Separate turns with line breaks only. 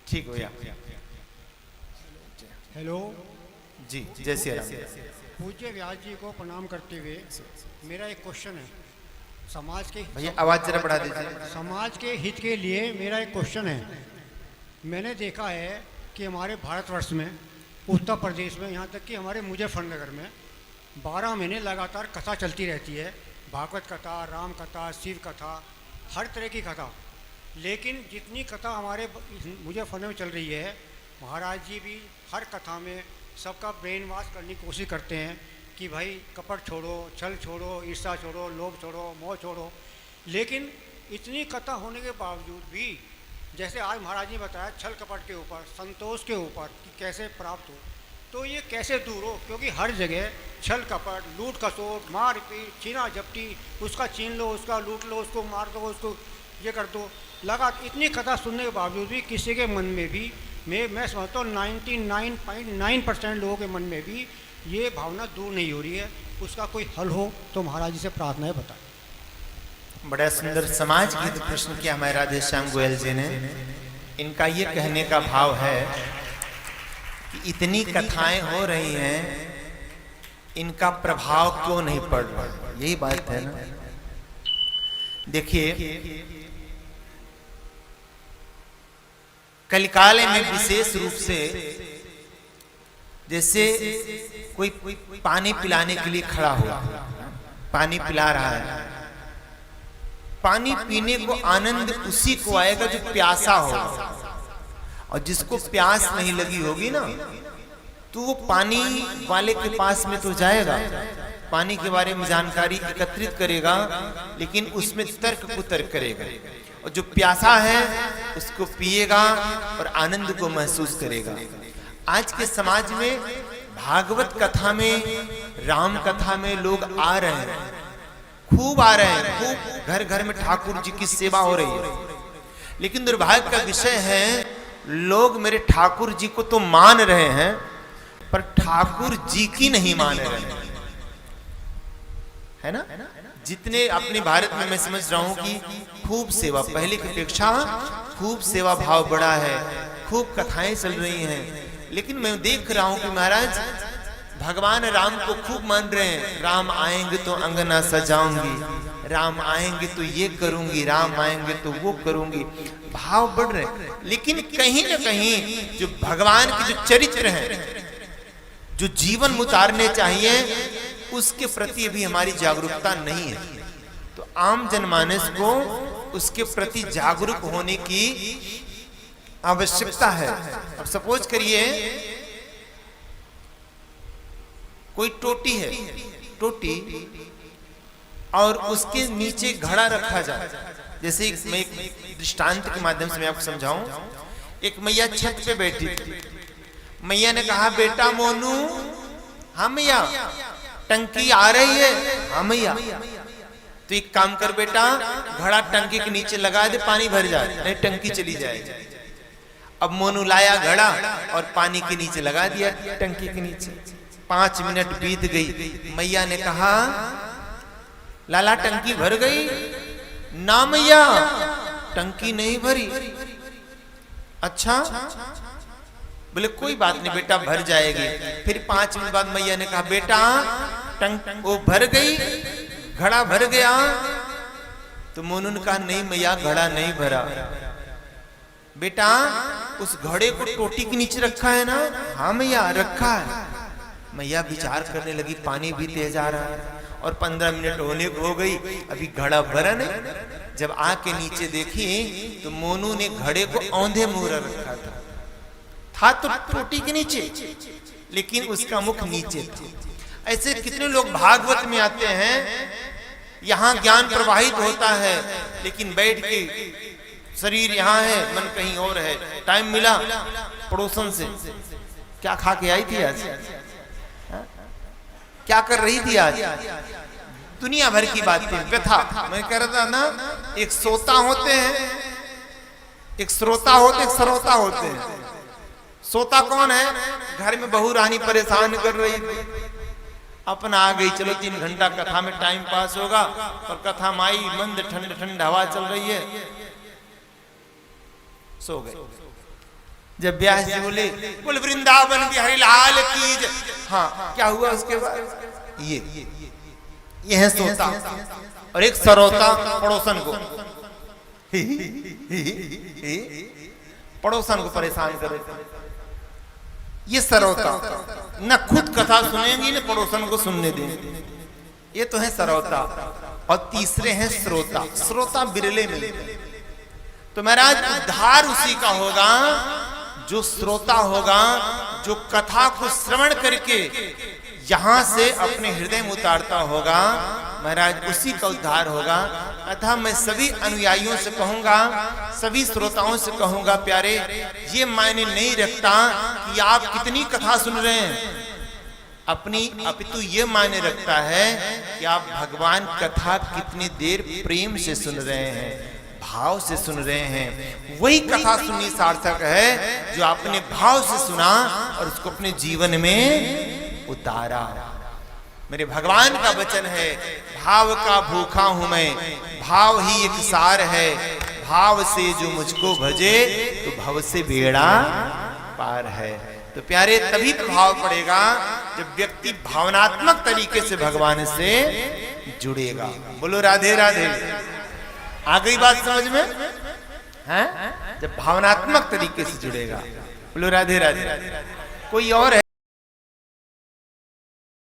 ठीक हो या?
हेलो
जी, जय श्री राम।
पूज्य व्यास जी को प्रणाम करते हुए मेरा एक क्वेश्चन है। समाज के
भैया आवाज जरा बढ़ा दीजिए।
समाज के हित के लिए मेरा एक क्वेश्चन है। मैंने देखा है कि हमारे भारतवर्ष में, उत्तर प्रदेश में, यहाँ तक कि हमारे मुजफ्फरनगर में 12 महीने लगातार कथा चलती रहती है। भागवत कथा, राम कथा, शिव कथा, हर तरह की कथा। लेकिन जितनी कथा हमारे मुजफ्फरनगर में चल रही है, महाराज जी भी हर कथा में सबका ब्रेन वॉश करने की कोशिश करते हैं कि भाई कपट छोड़ो, छल छोड़ो, ईर्ष्या छोड़ो, लोभ छोड़ो, मोह छोड़ो। लेकिन इतनी कथा होने के बावजूद भी, जैसे आज महाराज जी ने बताया छल कपट के ऊपर, संतोष के ऊपर कि कैसे प्राप्त हो, तो ये कैसे दूर हो? क्योंकि हर जगह छल कपट, लूट खसोट, मार पीट, छीना झपटी, उसका छीन लो, उसका लूट लो, उसको मार दो, उसको ये कर दो। लगा इतनी कथा सुनने के बावजूद भी किसी के मन में भी, मैं समझता हूँ 99.9% लोगों के मन में भी ये भावना दूर नहीं हो रही है। उसका कोई हल हो तो महाराज जी से प्रार्थना है, बताएं।
बड़ा सुंदर समाज गीत प्रश्न किया हमारे राधे श्याम गोयल जी ने। इनका ये कहने का भाव है कि इतनी कथाएं हो रही हैं, इनका प्रभाव क्यों नहीं पड़ रहा? यही बात है ना। देखिए, कलिकाल में विशेष रूप से जैसे कोई पानी पिलाने के लिए खड़ा हुआ, पानी पिला रहा है, पानी पीने को आनंद उसी को आएगा जो प्यासा होगा। और जिसको प्यास नहीं लगी होगी ना, तो वो पानी वाले के पास में तो जाएगा, पानी के बारे में जानकारी एकत्रित करेगा, लेकिन उसमें तर्क कुतर्क करेगा। और जो प्यासा है उसको पिएगा और आनंद को महसूस करेगा। आज के समाज में भागवत कथा में, राम कथा में लोग आ रहे हैं, खूब आ रहे हैं, खूब घर घर में ठाकुर जी की सेवा हो रही है। लेकिन दुर्भाग्य का विषय है, लोग मेरे ठाकुर जी को तो मान रहे हैं, पर ठाकुर जी की नहीं मान रहे हैं, है ना। जितने अपने भारत में मैं समझ रहा हूं कि खूब सेवा, पहले की अपेक्षा खूब सेवा भाव बढ़ा है, खूब कथाएं चल रही हैं। लेकिन मैं देख रहा हूं कि महाराज भगवान राम को खूब मान रहे हैं। राम आएंगे तो अंगना सजाऊंगी, राम आएंगे तो ये करूंगी, राम आएंगे तो वो करूंगी, भाव बढ़ रहे हैं। लेकिन कहीं ना कहीं जो भगवान के जो चरित्र हैं, जो जीवन उतारने चाहिए, उसके प्रति अभी हमारी जागरूकता नहीं है। तो आम जनमानस को उसके प्रति जागरूक होने की आवश्यकता है। अब सपोज करिए कोई टोटी है, टोटी, और उसके नीचे घड़ा रखा जाए। जैसे मैं एक दृष्टांत के माध्यम से मैं आपको समझाऊं। एक मैया छत पे बैठी थी। मैया ने कहा, बेटा मोनू, हाँ मैया, टंकी आ रही है। हाँ मैया। तो एक काम कर बेटा, घड़ा टंकी के नीचे लगा दे, पानी भर जाए, नहीं टंकी चली जाएगी। अब मोनू लाया घड़ा और पानी के नीचे लगा दिया, टंकी के नीचे। 5 मिनट बीत गई। मैया ने कहा, लाला टंकी भर गई? ना मैया, टंकी नहीं भरी। अच्छा, बोले कोई बात नहीं बेटा, भर जाएगी। फिर 5 मिनट बाद मैया ने कहा, बेटा वो भर गई, घड़ा भर गया? तो मोनू ने कहा, नहीं मैया, घड़ा नहीं भरा। बेटा उस घड़े को टोटी के नीचे रखा है ना? हाँ मैया, रखा है। मैया विचार करने लगी, पानी भी तेज आ रहा है और 15 मिनट होने को हो गई, अभी घड़ा भरा नहीं। जब आके नीचे देखी तो मोनू ने घड़े को औंधे मुंह रखा था तो टोटी के नीचे, लेकिन उसका मुख नीचे था। ऐसे कितने लोग भागवत में आते हैं, यहाँ ज्ञान प्रवाहित होता है, लेकिन बैठ के शरीर यहाँ है, मन कहीं और है। टाइम मिला पड़ोसन से, क्या खा के आई थी आज, क्या कर रही थी आज, दुनिया भर की बातें, व्यथा। मैं कह रहा था ना, एक श्रोता होते हैं, एक श्रोता होते, एक श्रोता होते हैं। श्रोता कौन है? घर में बहू रानी परेशान कर रही थी, अपना आ गई, चलो 3 घंटा कथा में टाइम पास होगा, और कथा माई मंद ठंड ठंड हवा चल रही है, सो गए। जब व्यास जी बोले बोल वृंदावन बिहारी लाल की जय, हाँ क्या हुआ उसके बाद? ये है सोता और एक सरोता पड़ोसन को पड़ोसन को परेशान करे। ये सरोता न खुद कथा सुनेंगी न पड़ोसन को सुनने देंगे, ये तो है सरोता। और तीसरे हैं श्रोता। श्रोता बिरले मिलते हैं। तो महाराज उद्धार उसी का होगा जो श्रोता होगा, जो कथा को श्रवण करके यहां से अपने हृदय में उतारता होगा, महाराज उसी का उद्धार होगा। अतः मैं सभी अनुयायियों से कहूंगा, सभी श्रोताओं से कहूंगा, प्यारे ये मायने नहीं रखता कि आप कितनी कथा सुन रहे हैं अपनी, अपितु ये मायने रखता है कि आप भगवान कथा कितनी देर प्रेम से सुन रहे हैं, भाव से सुन रहे हैं। वही कथा सुननी सार्थक है जो आपने भाव से सुना और उसको अपने जीवन में उतारा। मेरे भगवान का वचन है, भाव का भूखा हूं मैं, भाव ही एक सार है, भाव से जो मुझको भजे तो भव से बेड़ा पार है। तो प्यारे तभी प्रभाव पड़ेगा जब व्यक्ति भावनात्मक तरीके से भगवान से जुड़ेगा। बोलो राधे राधे। आ गई बात समझ में? हैं? जब भावनात्मक तरीके से जुड़ेगा। बोलो राधे राधे। कोई और है?